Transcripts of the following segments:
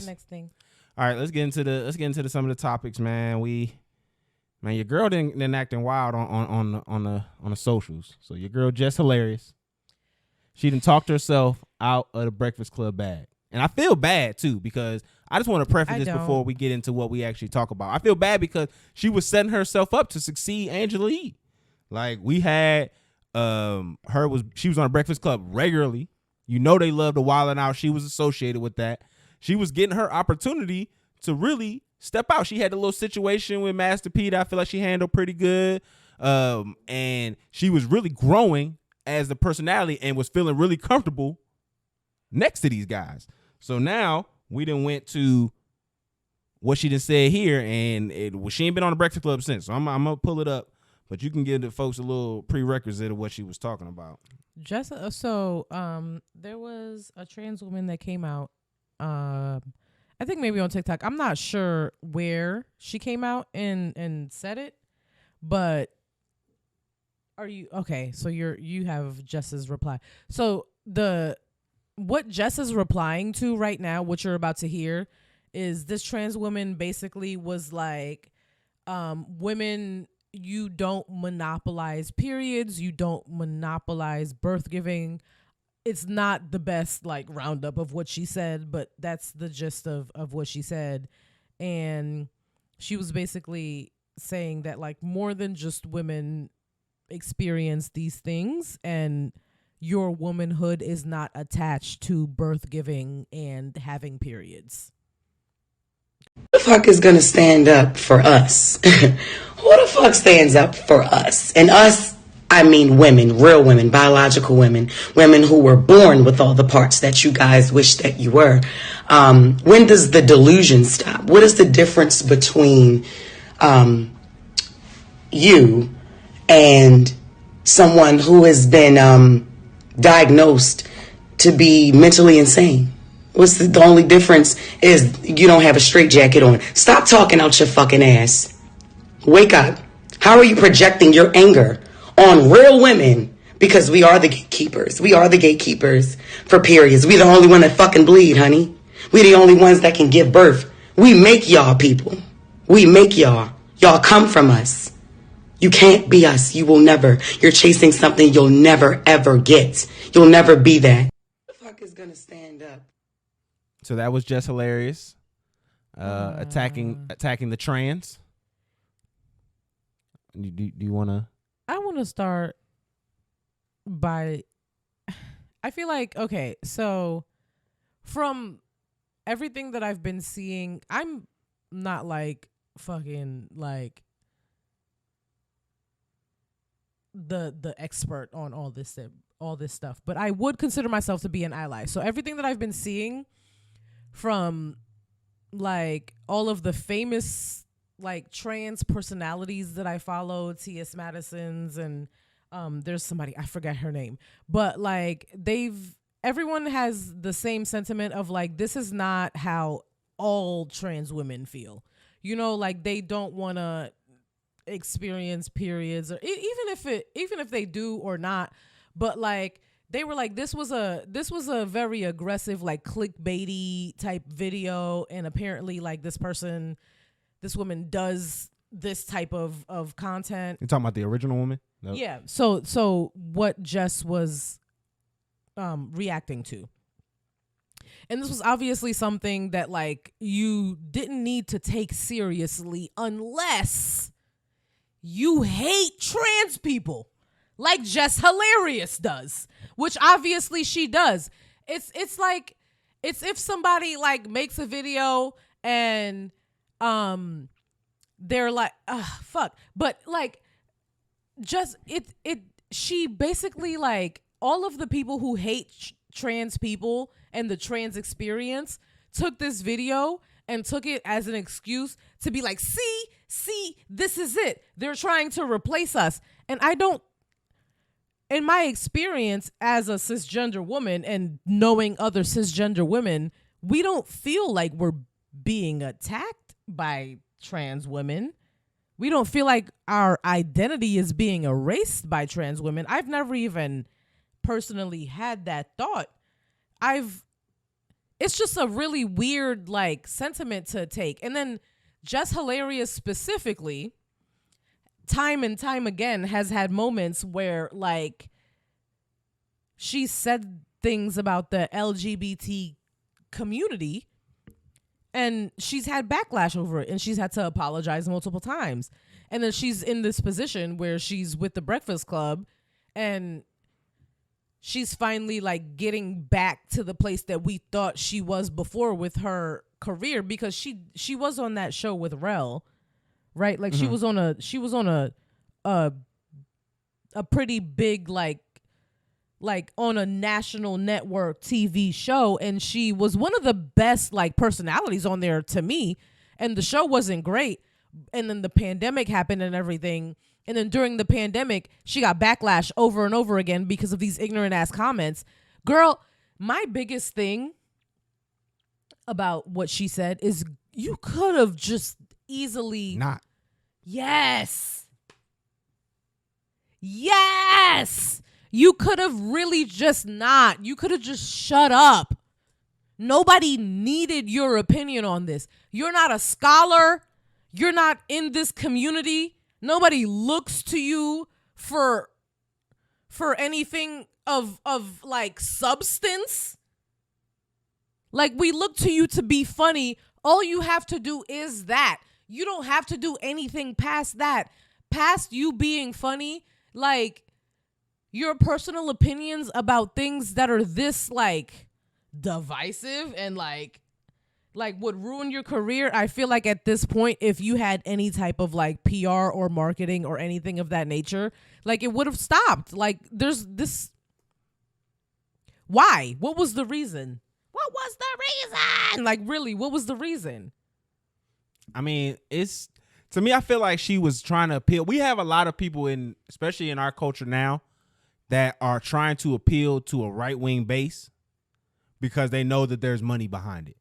the next thing? All right, let's get into some of the topics, man. Your girl didn't acting wild on the socials. So your girl Jess Hilarious, she done talked herself out of the Breakfast Club bag, and I feel bad too because I just want to preface this before we get into what we actually talk about. I feel bad because she was setting herself up to succeed Angela Yee. Like we had she was on Breakfast Club regularly. You know they loved the Wild 'N Out. She was associated with that. She was getting her opportunity to really step out. She had a little situation with Master P that I feel like she handled pretty good. And she was really growing as the personality and was feeling really comfortable next to these guys. So now we done went to what she done said here, and she ain't been on the Breakfast Club since. So I'm gonna pull it up, but you can give the folks a little prerequisite of what she was talking about. Just there was a trans woman that came out. I think maybe on TikTok. I'm not sure where she came out and said it, but are you okay? So you have Jess's reply. So what Jess is replying to right now, what you're about to hear, is this trans woman basically was like, women, you don't monopolize periods, you don't monopolize birth giving. It's not the best like roundup of what she said, but that's the gist of what she said. And she was basically saying that like more than just women experience these things, and your womanhood is not attached to birth giving and having periods. Who the fuck is gonna stand up for us? Who the fuck stands up for us? And us, I mean women, real women, biological women, women who were born with all the parts that you guys wish that you were. When does the delusion stop? What is the difference between you and someone who has been diagnosed to be mentally insane? What's the only difference is you don't have a straitjacket on. Stop talking out your fucking ass. Wake up. How are you projecting your anger on real women? Because we are the gatekeepers. We are the gatekeepers for periods. We the only one that fucking bleed, honey. We the only ones that can give birth. We make y'all people. We make y'all. Y'all come from us. You can't be us. You will never. You're chasing something you'll never, ever get. You'll never be that. Who the fuck is gonna stand up? So that was Jess Hilarious, attacking the trans. Do you want to? I want to start by, I feel like, okay, so from everything that I've been seeing, I'm not like fucking like the expert on all this stuff, but I would consider myself to be an ally. So everything that I've been seeing from like all of the famous like trans personalities that I follow, T.S. Madison's, and there's somebody, I forget her name, but like everyone has the same sentiment of like, this is not how all trans women feel, you know, like they don't want to experience periods, or even if they do or not, but like they were like, this was a very aggressive, like clickbaity type video, and apparently like this woman does this type of content. You're talking about the original woman? Nope. Yeah. So what Jess was reacting to, and this was obviously something that like you didn't need to take seriously unless you hate trans people, like Jess Hilarious does, which obviously she does. It's like, it's if somebody like makes a video and they're like, fuck, but like just she basically like all of the people who hate trans people and the trans experience took this video and took it as an excuse to be like, see, this is it. They're trying to replace us. And I don't, in my experience as a cisgender woman and knowing other cisgender women, we don't feel like we're being attacked by trans women. We don't feel like our identity is being erased by trans women. I've never even personally had that thought. it's just a really weird like sentiment to take. And then Jess Hilarious specifically, time and time again, has had moments where like she said things about the LGBT community and she's had backlash over it and she's had to apologize multiple times. And then she's in this position where she's with the Breakfast Club and she's finally like getting back to the place that we thought she was before with her career, because she was on that show with Rel, right? Like she was on a pretty big like on a national network TV show, and she was one of the best like personalities on there to me, and the show wasn't great, and then the pandemic happened and everything. And then during the pandemic, she got backlash over and over again because of these ignorant ass comments. Girl, my biggest thing about what she said is you could have just easily not. Yes. You could have really just not. You could have just shut up. Nobody needed your opinion on this. You're not a scholar. You're not in this community. Nobody looks to you for anything of like substance. Like, we look to you to be funny. All you have to do is that. You don't have to do anything past that. Past you being funny, like your personal opinions about things that are this like divisive and like would ruin your career. I feel like at this point, if you had any type of like PR or marketing or anything of that nature, like it would have stopped. Like there's this. Why? What was the reason? What was the reason? Like really, what was the reason? I mean, it's, to me, I feel like she was trying to appeal. We have a lot of people especially in our culture now, that are trying to appeal to a right-wing base because they know that there's money behind it.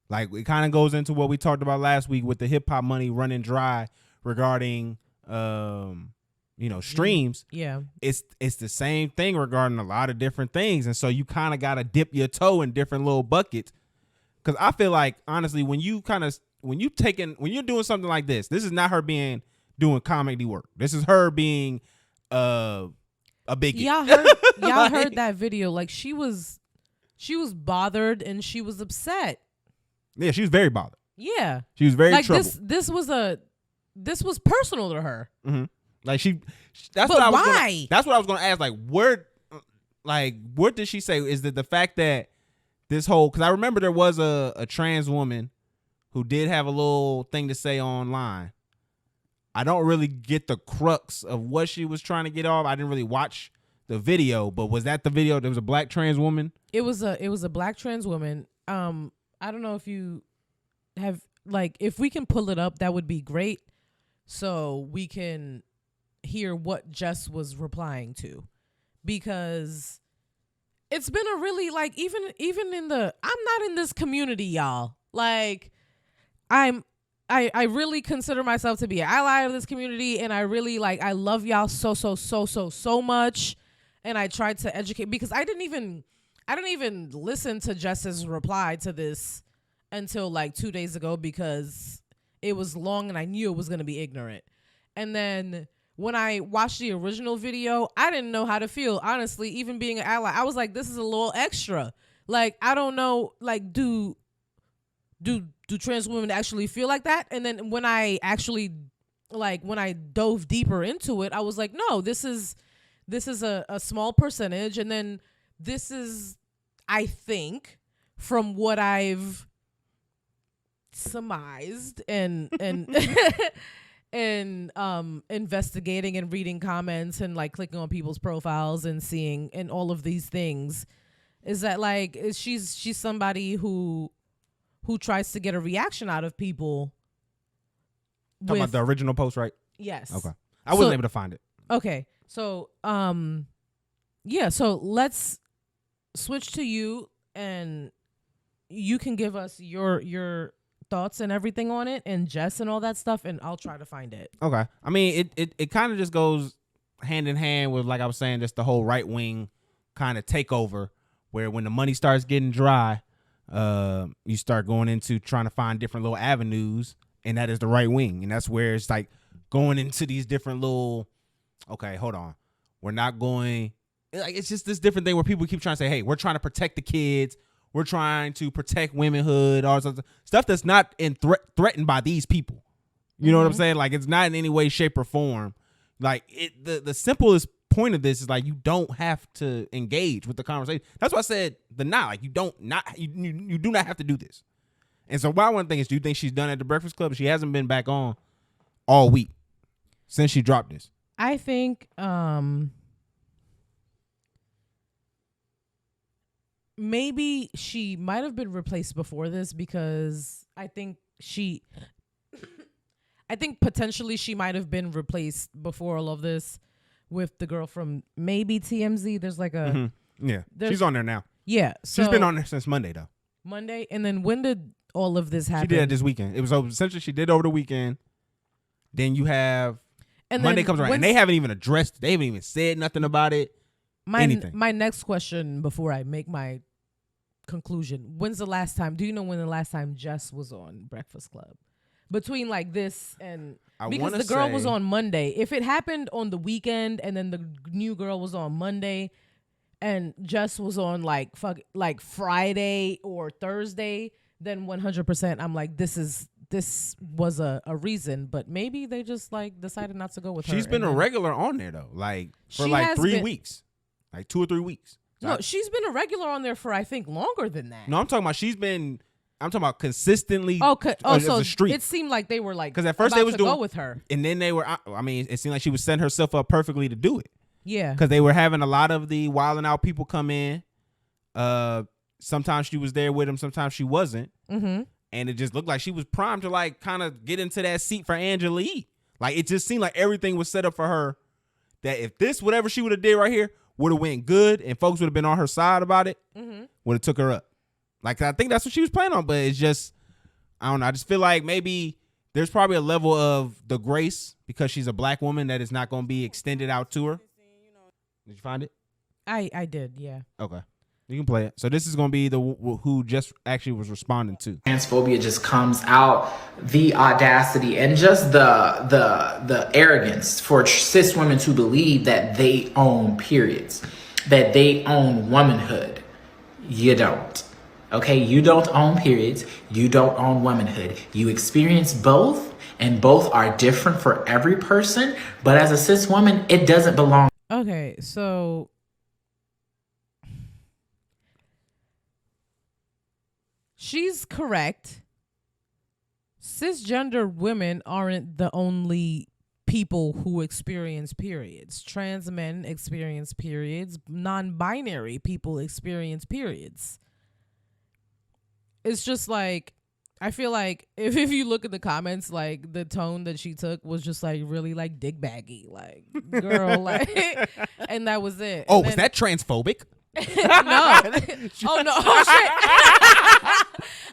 Like, it kind of goes into what we talked about last week with the hip hop money running dry regarding, streams. Yeah. It's the same thing regarding a lot of different things. And so you kind of got to dip your toe in different little buckets. Cause I feel like, honestly, when you're doing something like this is not her doing comedy work. This is her being, a bigot. Y'all heard that video. Like she was bothered and she was upset. Yeah, she was very bothered. Yeah, she was very like troubled. This was personal to her. Mm-hmm. Like that's but what why? That's what I was gonna ask. What did she say? Is that the fact that this whole? Because I remember there was a trans woman who did have a little thing to say online. I don't really get the crux of what she was trying to get off. I didn't really watch the video, but was that the video? There was a black trans woman. It was a black trans woman. I don't know if you have, like, if we can pull it up, that would be great, so we can hear what Jess was replying to, because it's been a really, like, even in the, I'm not in this community, y'all. Like, I really consider myself to be an ally of this community, and I really, like, I love y'all so much, and I tried to educate, because I didn't even listen to Jess's reply to this until like 2 days ago, because it was long and I knew it was going to be ignorant. And then when I watched the original video, I didn't know how to feel. Honestly, even being an ally, I was like, this is a little extra. Like, I don't know, like, do trans women actually feel like that? And then when I actually, like, when I dove deeper into it, I was like, no, this is a small percentage. And then this is, I think, from what I've surmised and investigating and reading comments and like clicking on people's profiles and seeing and all of these things, is that like she's somebody who tries to get a reaction out of people. Talking about the original post, right? Yes. Okay. I wasn't able to find it. Okay. So yeah, so let's switch to you, and you can give us your thoughts and everything on it, and Jess and all that stuff, and I'll try to find it. Okay. I mean, it kind of just goes hand in hand with, like I was saying, just the whole right wing kind of takeover, where when the money starts getting dry, you start going into trying to find different little avenues, and that is the right wing. And that's where it's like going into these different little, okay, hold on. We're not going, like, it's just this different thing where people keep trying to say, hey, we're trying to protect the kids. We're trying to protect womanhood, or stuff that's not threatened by these people. You know what I'm saying? Like, it's not in any way, shape, or form. Like, the simplest point of this is like, you don't have to engage with the conversation. That's why I said like, you do not have to do this. And so one thing is, do you think she's done at the Breakfast Club? She hasn't been back on all week since she dropped this. I think maybe she might have been replaced before this, because I think potentially she might have been replaced before all of this with the girl from maybe TMZ. There's like a yeah, she's on there now. Yeah, so she's been on there since Monday though. Monday, and then when did all of this happen? She did it this weekend. It was essentially she did over the weekend. Then you have Monday comes around, and they haven't even addressed. They haven't even said nothing about it. Anything. My next question before I make my conclusion: when's the last time? Do you know when the last time Jess was on Breakfast Club? Between like this and because the girl was on Monday. If it happened on the weekend and then the new girl was on Monday, and Jess was on like Friday or Thursday, then 100% I'm like, this was a reason. But maybe they just like decided not to go with her. She's been a regular on there though, like for like 3 weeks, like 2 or 3 weeks. No, she's been a regular on there for I think longer than that. No, I'm talking about consistently. So a streak. It seemed like they were like, because at first they was doing go with her, and then they were. I mean, it seemed like she was setting herself up perfectly to do it. Yeah, because they were having a lot of the wilding out people come in. Sometimes she was there with them, sometimes she wasn't, and it just looked like she was primed to like kind of get into that seat for Angela Yee. Like, it just seemed like everything was set up for her. That if this whatever she would have did right here would have went good, and folks would have been on her side about it, would have took her up. Like, I think that's what she was planning on, but it's just, I don't know. I just feel like maybe there's probably a level of the grace because she's a black woman that is not going to be extended out to her. Did you find it? I did, yeah. Okay. You can play it. So this is going to be the who just actually was responding to. Transphobia just comes out, the audacity and just the arrogance for cis women to believe that they own periods, that they own womanhood. You don't. Okay, you don't own periods. You don't own womanhood. You experience both, and both are different for every person. But as a cis woman, it doesn't belong. Okay, so she's correct. Cisgender women aren't the only people who experience periods. Trans men experience periods. Non-binary people experience periods. It's just like, I feel like if you look at the comments, like the tone that she took was just like really like dig baggy, like girl, like, and that was it. Oh, was that transphobic? No. Oh no. Oh shit.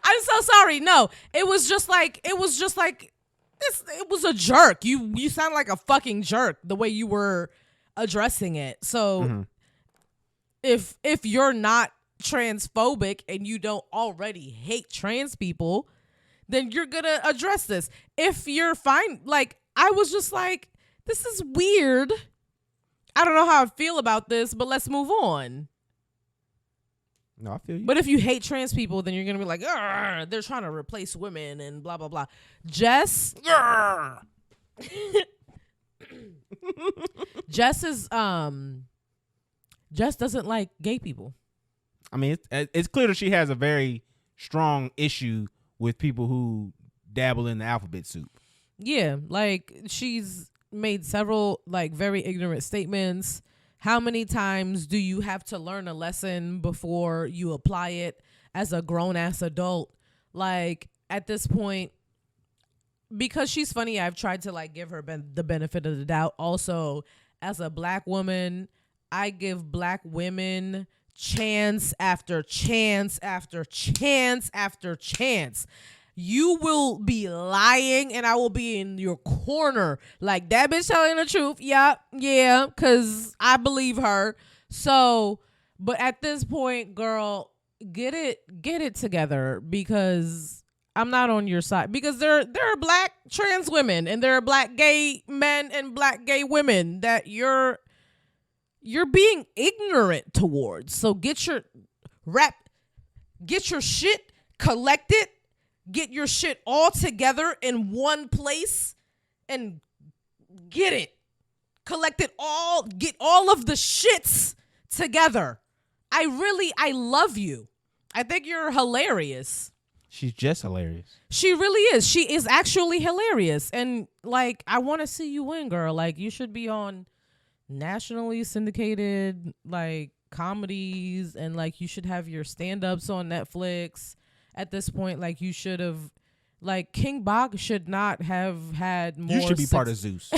I'm so sorry. No, it was just like it was a jerk. You sound like a fucking jerk the way you were addressing it. So if you're not transphobic and you don't already hate trans people, then you're gonna address this. If you're fine, like, I was just like, this is weird. I don't know how I feel about this, but let's move on. No, I feel you. But if you hate trans people, then you're gonna be like, they're trying to replace women and blah blah blah. Jess Jess doesn't like gay people. I mean, it's clear that she has a very strong issue with people who dabble in the alphabet soup. Yeah, like, she's made several like very ignorant statements. How many times do you have to learn a lesson before you apply it as a grown-ass adult? Like, at this point, because she's funny, I've tried to like give her the benefit of the doubt. Also, as a black woman, I give black women chance after chance after chance after chance. You will be lying and I will be in your corner like, that bitch telling the truth. Yeah, because I believe her. So, but at this point, girl, get it together, because I'm not on your side, because there are black trans women and there are black gay men and black gay women that you're being ignorant towards. So get your shit collected, get your shit all together in one place and get it. Collect it all, get all of the shits together. I love you. I think you're hilarious. She's just hilarious. She really is. She is actually hilarious. And like, I want to see you win, girl. Like, you should be on nationally syndicated like comedies, and like you should have your stand-ups on Netflix at this point. Like, you should have, like, King Bach should not have had more. You should be part of Zeus.